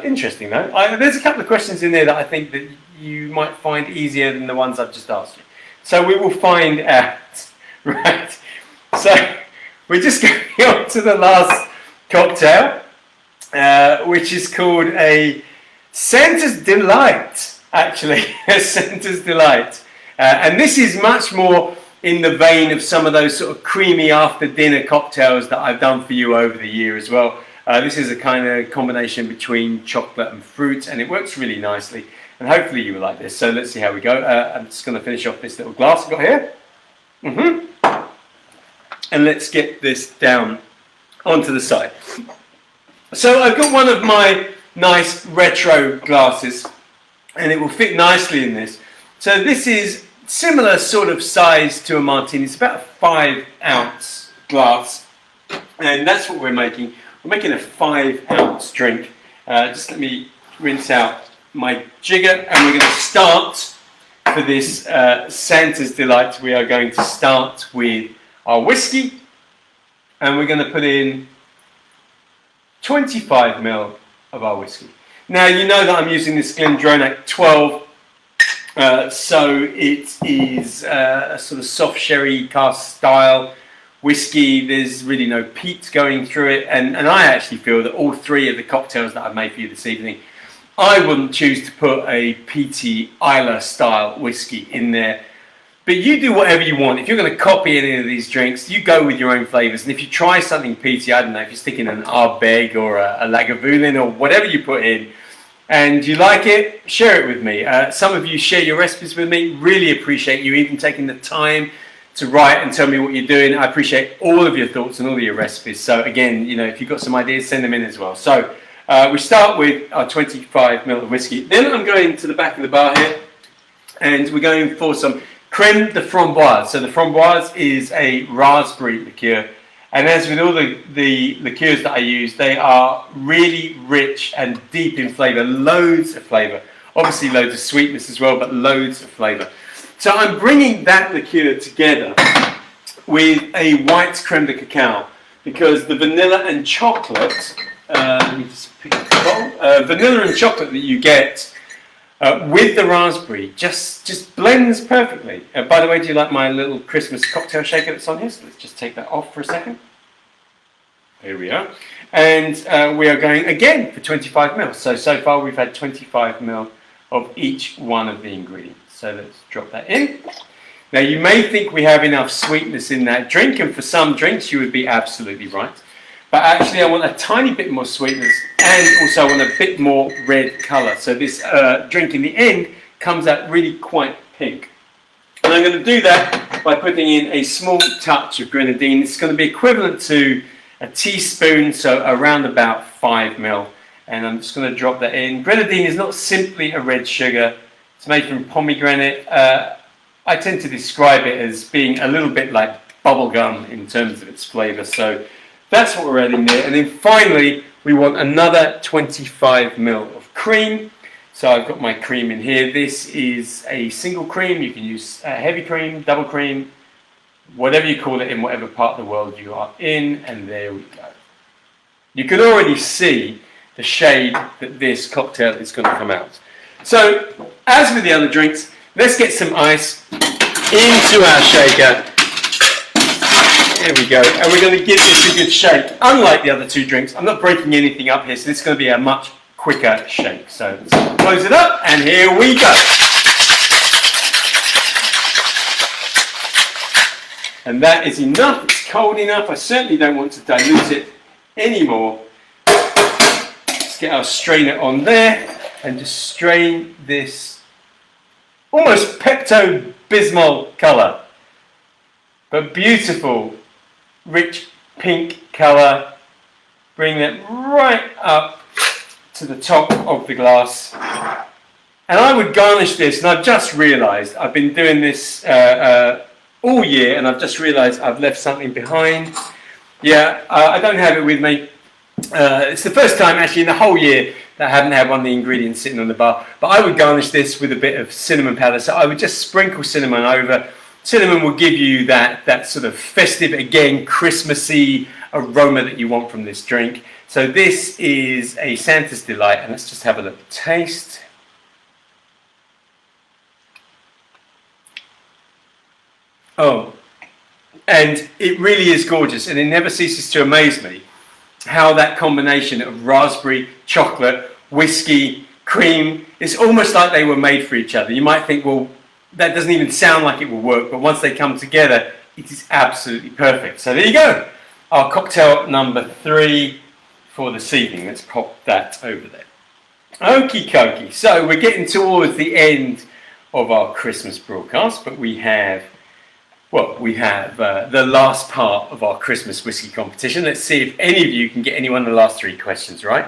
Interesting though. There's a couple of questions in there that I think that you might find easier than the ones I've just asked you. So we will find out. Right. So we're just going on to the last cocktail. Which is called a Santa's Delight, actually, a Santa's Delight. And this is much more in the vein of some of those sort of creamy after dinner cocktails that I've done for you over the year as well. This is a kind of combination between chocolate and fruit, and it works really nicely. And hopefully you will like this. So let's see how we go. I'm just going to finish off this little glass I've got here. And let's get this down onto the side. So I've got one of my nice retro glasses, and it will fit nicely in this. So this is similar sort of size to a martini. It's about a 5-ounce glass, and that's what we're making. We're making a 5-ounce drink. Just let me rinse out my jigger, and we're going to start for this Santa's Delight. We are going to start with our whiskey, and we're going to put in 25 ml of our whiskey. Now you know that I'm using this Glendronach 12, so it is a sort of soft sherry cask style whiskey. There's really no peat going through it, and I actually feel that all 3 of the cocktails that I've made for you this evening, I wouldn't choose to put a peaty Islay style whiskey in there. But you do whatever you want. If you're going to copy any of these drinks, you go with your own flavours. And if you try something peaty, I don't know, if you're sticking an Ardbeg or a Lagavulin or whatever you put in, and you like it, share it with me. Some of you share your recipes with me. Really appreciate you even taking the time to write and tell me what you're doing. I appreciate all of your thoughts and all of your recipes. So again, you know, if you've got some ideas, send them in as well. So we start with our 25 ml of whiskey. Then I'm going to the back of the bar here, And we're going for some creme de framboise. So the framboise is a raspberry liqueur. And as with all the liqueurs that I use, they are really rich and deep in flavour, loads of flavour. Obviously loads of sweetness as well, but loads of flavour. So I'm bringing that liqueur together with a white creme de cacao, because the vanilla and chocolate, let me just pick up the bowl, vanilla and chocolate that you get with the raspberry just blends perfectly. By the way, do you like my little Christmas cocktail shaker that's on here? So let's just take that off for a second. Here we are. And we are going again for 25 ml. So far we've had 25 ml of each one of the ingredients. So let's drop that in. Now you may think we have enough sweetness in that drink, and for some drinks you would be absolutely right. But actually I want a tiny bit more sweetness, and also I want a bit more red colour. So this drink in the end comes out really quite pink. And I'm going to do that by putting in a small touch of grenadine. It's going to be equivalent to a teaspoon, so around about 5 ml. And I'm just going to drop that in. Grenadine is not simply a red sugar. It's made from pomegranate. I tend to describe it as being a little bit like bubble gum in terms of its flavour. So that's what we're adding there. And then finally, we want another 25 ml of cream. So I've got my cream in here. This is a single cream. You can use heavy cream, double cream, whatever you call it in whatever part of the world you are in. And there we go. You can already see the shade that this cocktail is going to come out. So, as with the other drinks, let's get some ice into our shaker. There we go. And we're going to give this a good shake. Unlike the other two drinks, I'm not breaking anything up here, so this is going to be a much quicker shake. So, let's close it up, and here we go. And that is enough. It's cold enough. I certainly don't want to dilute it anymore. Let's get our strainer on there and just strain this almost Pepto-Bismol colour, but beautiful, rich pink colour. Bring that right up to the top of the glass. And I would garnish this, and I've just realised, I've been doing this all year, and I've just realised I've left something behind. Yeah, I don't have it with me. It's the first time actually in the whole year that I haven't had one of the ingredients sitting on the bar. But I would garnish this with a bit of cinnamon powder. So I would just sprinkle cinnamon over. Cinnamon will give you that sort of festive, again, Christmassy aroma that you want from this drink. So this is a Santa's Delight, and let's just have a little taste. Oh, and it really is gorgeous, and it never ceases to amaze me how that combination of raspberry, chocolate, whiskey, cream, it's almost like they were made for each other. You might think, well, that doesn't even sound like it will work, but once they come together, it is absolutely perfect. So there you go, our cocktail number 3 for this evening. Let's pop that over there. Okie dokie, so we're getting towards the end of our Christmas broadcast, but we have the last part of our Christmas whiskey competition. Let's see if any of you can get any one of the last 3 questions right.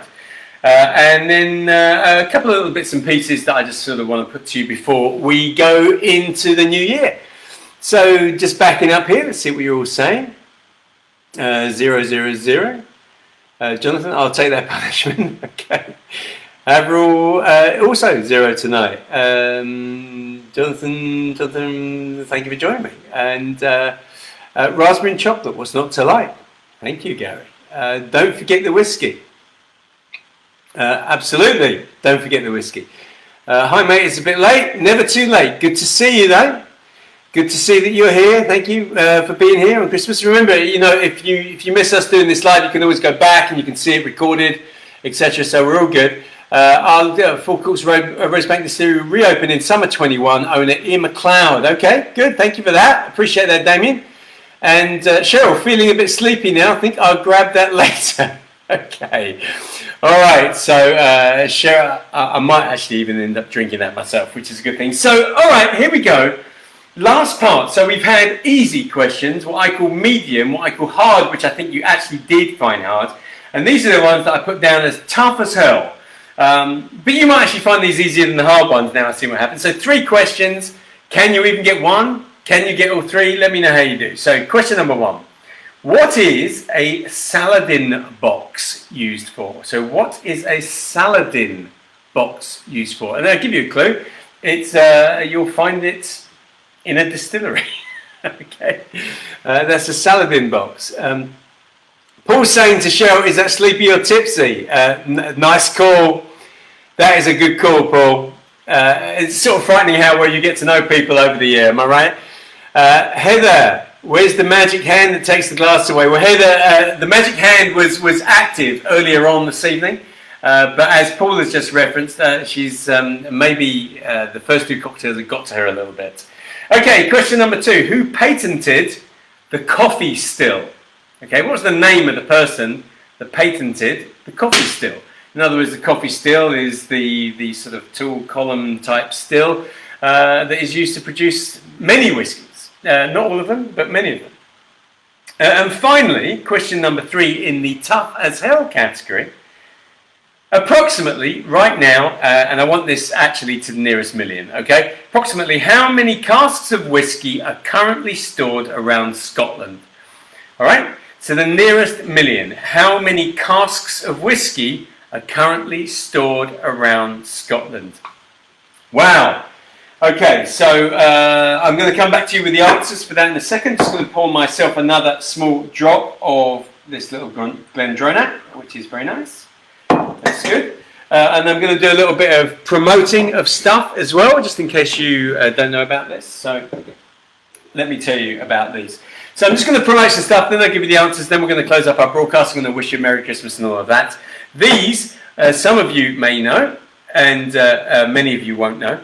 And then a couple of little bits and pieces that I just sort of want to put to you before we go into the new year. So just backing up here, let's see what you're all saying. 0, 0, 0. Jonathan, I'll take that punishment. Okay. Avril, also 0 tonight. Jonathan, thank you for joining me. And raspberry and chocolate, what's not to like? Thank you, Gary. Don't forget the whiskey. Absolutely, don't forget the whiskey. Hi, mate, it's a bit late. Never too late. Good to see you, though. Good to see that you're here. Thank you for being here on Christmas. Remember, you know, if you miss us doing this live, you can always go back and you can see it recorded, etc. So we're all good. I'll Full Course Rosebank Distillery reopen in summer 21. Owner Ian McLeod. Okay, good. Thank you for that. Appreciate that, Damien. And Cheryl, feeling a bit sleepy now. I think I'll grab that later. Okay. All right. So Cheryl, I might actually even end up drinking that myself, which is a good thing. So, all right, here we go. Last part. So we've had easy questions, what I call medium, what I call hard, which I think you actually did find hard. And these are the ones that I put down as tough as hell. But you might actually find these easier than the hard ones now. I'll see what happens. So 3 questions. Can you even get 1? Can you get all 3? Let me know how you do. So question number 1. What is a Saladin box used for? So what is a Saladin box used for? And I'll give you a clue. It's you'll find it in a distillery. Okay, that's a Saladin box. Paul's saying to Cheryl, is that sleepy or tipsy? Nice call. That is a good call, Paul. It's sort of frightening how well you get to know people over the year, am I right? Heather, where's the magic hand that takes the glass away? Well, Heather, the magic hand was active earlier on this evening, but as Paul has just referenced, she's maybe the first 2 cocktails have got to her a little bit. Okay, question number 2. Who patented the coffee still? Okay, what was the name of the person that patented the coffee still? In other words, the coffee still is the sort of tool column type still that is used to produce many whiskies. Not all of them, but many of them. And finally, question number 3 in the tough as hell category. Approximately, right now, and I want this actually to the nearest million, okay? Approximately how many casks of whiskey are currently stored around Scotland? All right? So the nearest million, how many casks of whiskey are currently stored around Scotland? Wow. Okay, so I'm going to come back to you with the answers for that in a second. Just going to pour myself another small drop of this little Glendronach, which is very nice. That's good. And I'm going to do a little bit of promoting of stuff as well, just in case you don't know about this. So let me tell you about these. So I'm just going to promote some stuff, then I'll give you the answers, then we're going to close up our broadcast. I'm going to wish you a Merry Christmas and all of that. These, some of you may know, and many of you won't know,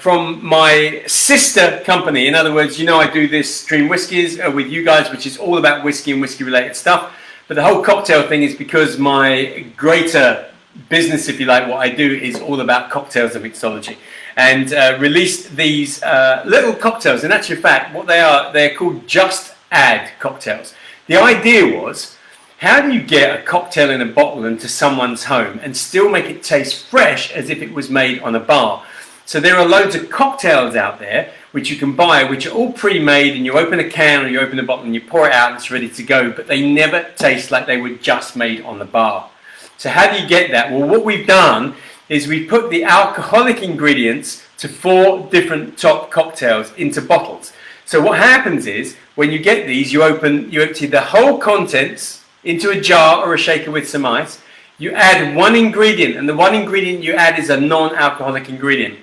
from my sister company. In other words, you know I do this Dream Whiskies with you guys, which is all about whiskey and whiskey related stuff. But the whole cocktail thing is because my greater business, if you like, what I do is all about cocktails and mixology. And released these little cocktails. In actual fact, what they are, they're called Just Add cocktails. The idea was, how do you get a cocktail in a bottle into someone's home and still make it taste fresh as if it was made on a bar? So there are loads of cocktails out there which you can buy, which are all pre-made, and you open a can or you open a bottle and you pour it out and it's ready to go, but they never taste like they were just made on the bar. So how do you get that? Well, what we've done is we put the alcoholic ingredients to 4 different top cocktails into bottles. So what happens is, when you get these, you empty the whole contents into a jar or a shaker with some ice. You add 1 ingredient, and the 1 ingredient you add is a non-alcoholic ingredient.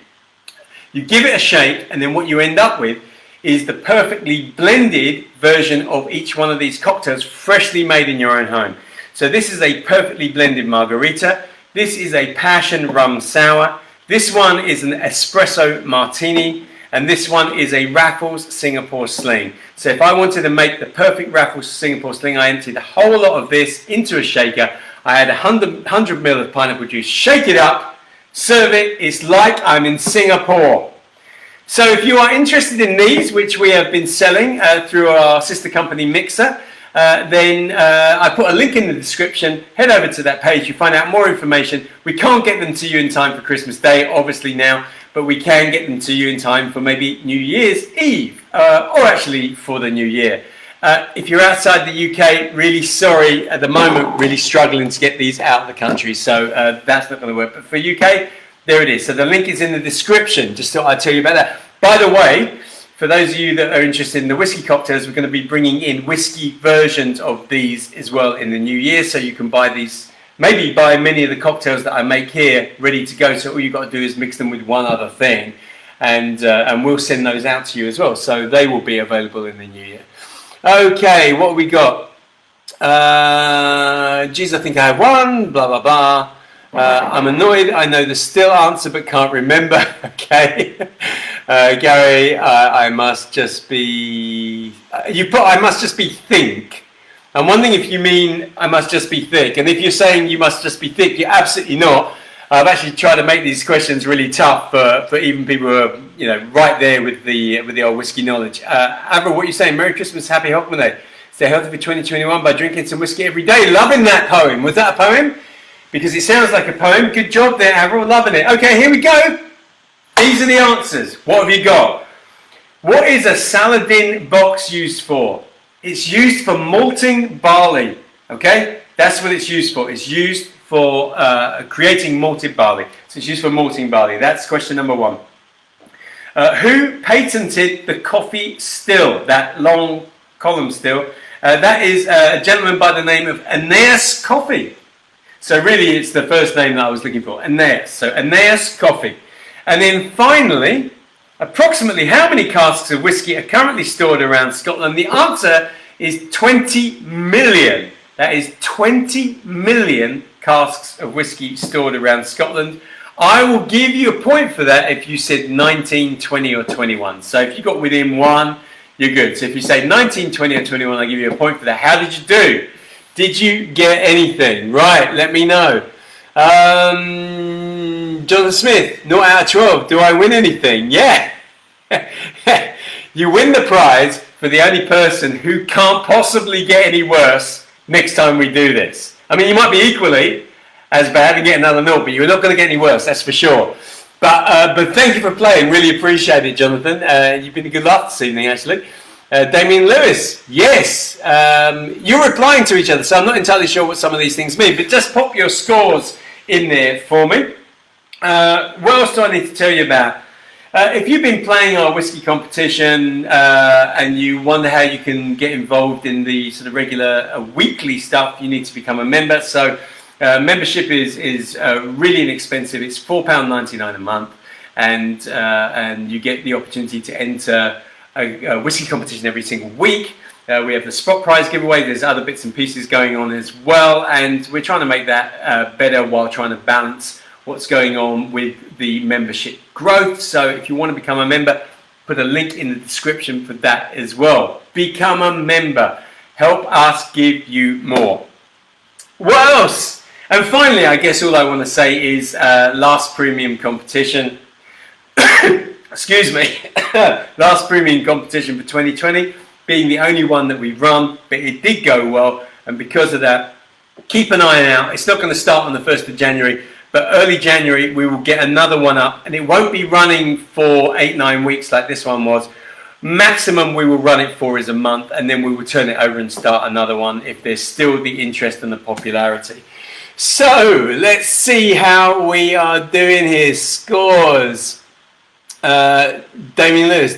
You give it a shake, and then what you end up with is the perfectly blended version of each one of these cocktails, freshly made in your own home. So this is a perfectly blended margarita. This is a passion rum sour. This one is an espresso martini. And this one is a Raffles Singapore Sling. So if I wanted to make the perfect Raffles Singapore Sling, I emptied a whole lot of this into a shaker. I add 100 ml of pineapple juice, shake it up, serve it. It's like I'm in Singapore. So if you are interested in these, which we have been selling through our sister company Mixer, then I put a link in the description. Head over to that page. You find out more information. We can't get them to you in time for Christmas Day, obviously now, but we can get them to you in time for maybe New Year's Eve, or actually for the New Year. If you're outside the UK, really sorry at the moment, really struggling to get these out of the country, so that's not going to work. But for UK, there it is. So the link is in the description. Just thought I'd tell you about that. By the way, for those of you that are interested in the whiskey cocktails, we're going to be bringing in whiskey versions of these as well in the new year. So you can buy these, maybe buy many of the cocktails that I make here ready to go. So all you've got to do is mix them with one other thing. And we'll send those out to you as well. So they will be available in the new year. Okay, what have we got? Geez, I think I have one. Blah, blah, blah. I'm annoyed. I know the still answer, but can't remember. Okay. Gary, I must just be... you put I must just be think. I'm wondering if you mean I must just be thick. And if you're saying you must just be thick, you're absolutely not. I've actually tried to make these questions really tough for even people who are, you know, right there with the old whiskey knowledge. Avril, what are you saying? Merry Christmas, Happy Holiday. Stay healthy for 2021 by drinking some whiskey every day. Loving that poem. Was that a poem? because it sounds like a poem. Good job there, Avril, loving it. Okay, here we go. These are the answers. What have you got? What is a Saladin box used for? It's used for malting barley. Okay, that's what it's used for. It's used for creating malted barley. So it's used for malting barley. That's question number 1. Who patented the coffee still? That long column still. That is a gentleman by the name of Aeneas Coffee. So really it's the first name that I was looking for, Aeneas. So Aeneas Coffee. And then finally, approximately how many casks of whiskey are currently stored around Scotland? The answer is 20 million. That is 20 million casks of whiskey stored around Scotland. I will give you a point for that if you said 19, 20 or 21. So if you got within 1, you're good. So if you say 19, 20 or 21, I'll give you a point for that. How did you do? Did you get anything? Right, let me know. Jonathan Smith, 0 out of 12. Do I win anything? Yeah. You win the prize for the only person who can't possibly get any worse next time we do this. I mean, you might be equally as bad and get another 0, but you're not going to get any worse, that's for sure. But thank you for playing. Really appreciate it, Jonathan. You've been a good laugh this evening, actually. Damien Lewis, yes. You're replying to each other, so I'm not entirely sure what some of these things mean, but just pop your scores in there for me. What else do I need to tell you about? If you've been playing our whiskey competition and you wonder how you can get involved in the sort of regular weekly stuff, you need to become a member. So membership is really inexpensive. It's £4.99 a month, and you get the opportunity to enter a whiskey competition every single week. We have the spot prize giveaway. There's other bits and pieces going on as well, and we're trying to make that better while trying to balance what's going on with the membership growth. So if you want to become a member, put a link in the description for that as well. Become a member. Help us give you more. What else? And finally, I guess all I want to say is last premium competition. Excuse me. Last premium competition for 2020, being the only one that we've run, but it did go well, and because of that, keep an eye out. It's not going to start on the 1st of January, but early January we will get another one up, and it won't be running for 8-9 weeks like this one was. Maximum we will run it for is a month, and then we will turn it over and start another one if there's still the interest and the popularity. So let's see how we are doing here. Scores. Damien Lewis,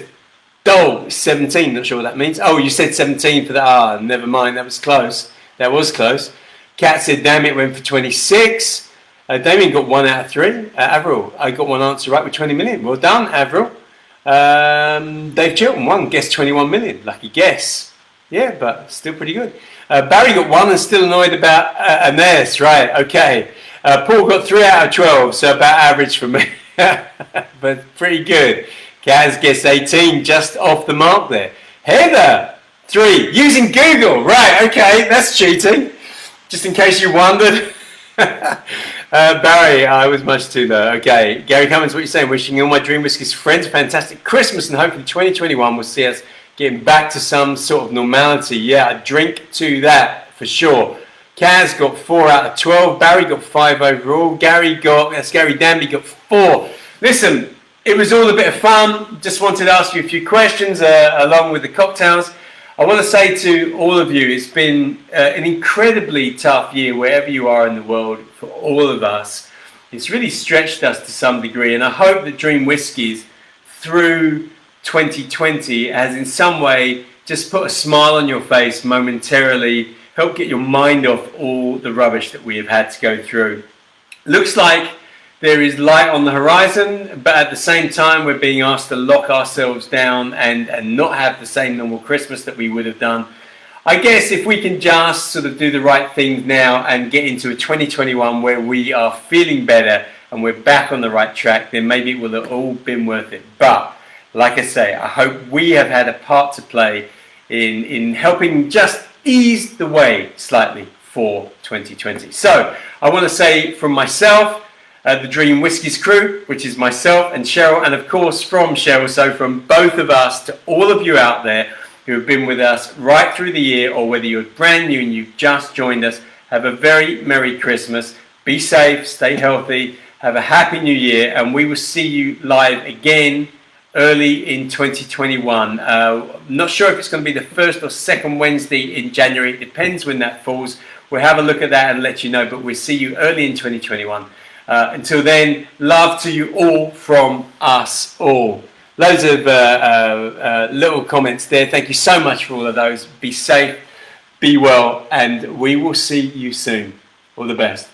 17, not sure what that means. Oh, you said 17 for that. Never mind, that was close. That was close. Kat said, damn it, went for 26. Damien got 1 out of 3. Avril, I got one answer right with 20 million. Well done, Avril. Dave Chilton, 1, guessed 21 million. Lucky guess. Yeah, but still pretty good. Barry got 1 and still annoyed about Aeneas. Right, okay. Paul got 3 out of 12, so about average for me. But pretty good. Kaz guessed 18, just off the mark there. Heather, 3, using Google. Right, okay, that's cheating. Just in case you wondered. Barry, I was much too low. Okay, Gary Cummins, what are you saying? Wishing all my Dream Whiskies friends a fantastic Christmas, and hopefully 2021 will see us getting back to some sort of normality. Yeah, a drink to that for sure. Kaz got 4 out of 12. Barry got 5 overall. Gary Danby got 4. Listen, it was all a bit of fun. Just wanted to ask you a few questions along with the cocktails. I want to say to all of you, it's been an incredibly tough year wherever you are in the world for all of us. It's really stretched us to some degree, and I hope that Dream Whiskies through 2020 has in some way just put a smile on your face momentarily, help get your mind off all the rubbish that we have had to go through. Looks like there is light on the horizon, but at the same time we're being asked to lock ourselves down and not have the same normal Christmas that we would have done. I guess if we can just sort of do the right things now and get into a 2021 where we are feeling better and we're back on the right track, then maybe it will have all been worth it. But like I say, I hope we have had a part to play in helping just ease the way slightly for 2020. So I want to say from myself, the Dream Whiskies crew, which is myself and Cheryl, and of course from Cheryl, so from both of us to all of you out there who have been with us right through the year, or whether you're brand new and you've just joined us, have a very Merry Christmas. Be safe, stay healthy, have a happy new year, and we will see you live again early in 2021. Not sure if it's going to be the first or second Wednesday in January. It depends when that falls. We'll have a look at that and let you know, but we'll see you early in 2021. Until then, love to you all from us all. Loads of little comments there. Thank you so much for all of those. Be safe, be well, and we will see you soon. All the best.